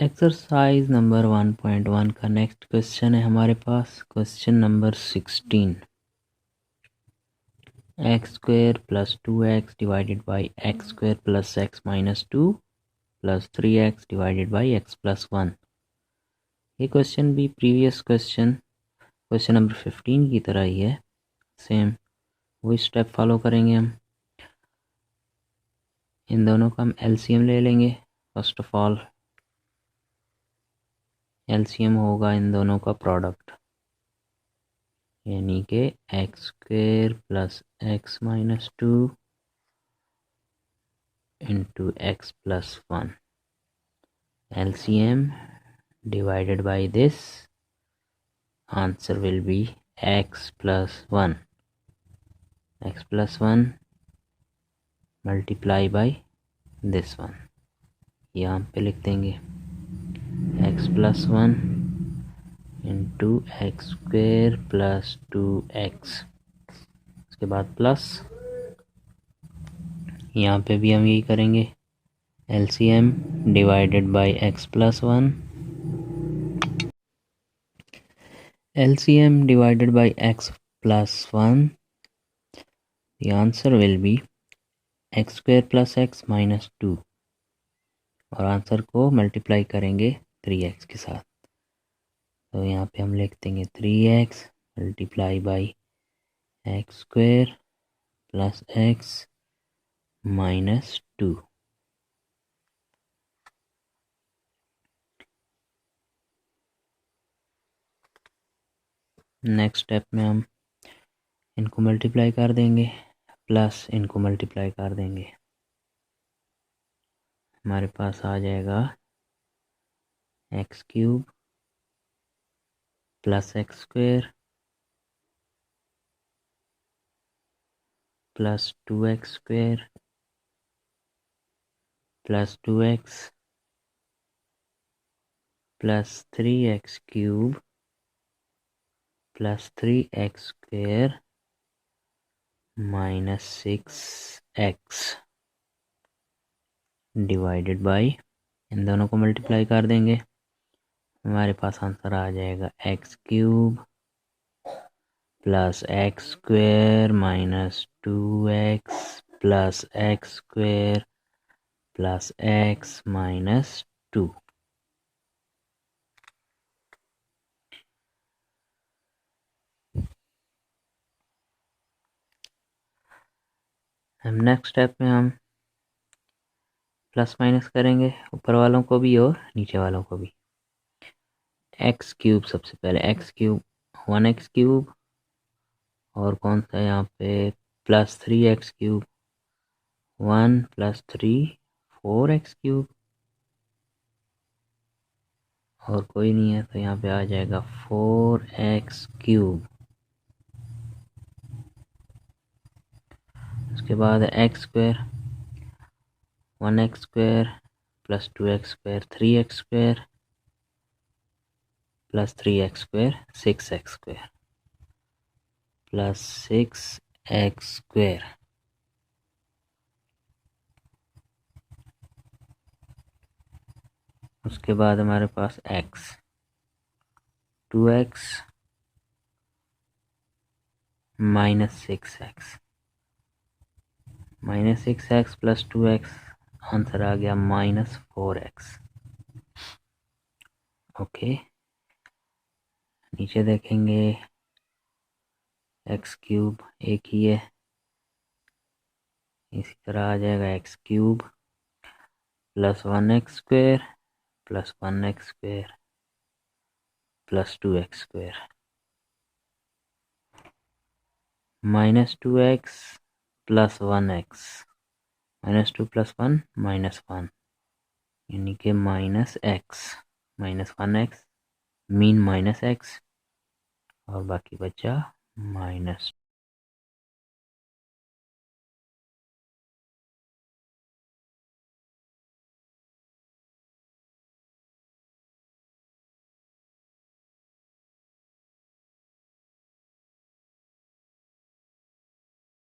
Exercise number 1.1 का next question है हमारे पास question number 16। X square plus 2x divided by x square plus x minus 2 plus 3x divided by x plus 1। ये question भी previous question number 15 की तरह ही है। सेम वही स्टेप फॉलो करेंगे हम। इन दोनों का हम एलसीएम ले लेंगे। फर्स्ट ऑफ ऑल एलसीएम होगा इन दोनों का प्रोडक्ट, यानी कि x square plus x minus 2 into x plus 1। LCM divided by this, answer will be x plus 1. X plus 1 multiply by this one, यहाँ पे लिख देंगे x plus 1 into x square plus 2x। उसके बाद plus यहाँ पे भी हम यही करेंगे। LCM divided by x plus 1, LCM divided by x plus 1, the answer will be x square plus x minus 2, और आंसर को मल्टीप्लाई करेंगे 3x के साथ। तो यहाँ पे हम लिख देंगे 3x multiply by x square plus x minus 2। Next step में हम इनको मल्टीप्लाई कर देंगे, प्लस इनको मल्टीप्लाई कर देंगे। हमारे पास आ जाएगा x cube plus x square plus 2x square plus 2x plus 3x cube plus 3x square minus 6x divided by, इन दोनों को मल्टीप्लाई कर देंगे। हमारे पास आंसर आ जाएगा x cube plus x square minus 2x plus x square plus x minus 2। हम next step में हम प्लस माइनस करेंगे, ऊपर वालों को भी और नीचे वालों को भी। एक्स क्यूब सबसे पहले, एक्स क्यूब 1x क्यूब, और कौन सा यहाँ पे plus 3x cube 1 plus 3 4x cube, और कोई नहीं है तो यहाँ पे आ जाएगा 4x क्यूब। उसके बाद x square 1x square plus 2x square 3x square plus 3x square 6x square plus 6x square. उसके बाद हमारे पास x 2x minus 6x minus 6x plus 2x, answer आ गया माइनस 4x। ओके, नीचे देखेंगे एक्स क्यूब एक ही है, इसी तरह आ जाएगा x cube plus 1x square plus 1x square plus 2x square minus 2x plus 1x minus 2 plus 1 minus 1, यानी कि minus x minus 1x mean minus x, और बाकी बचा माइनस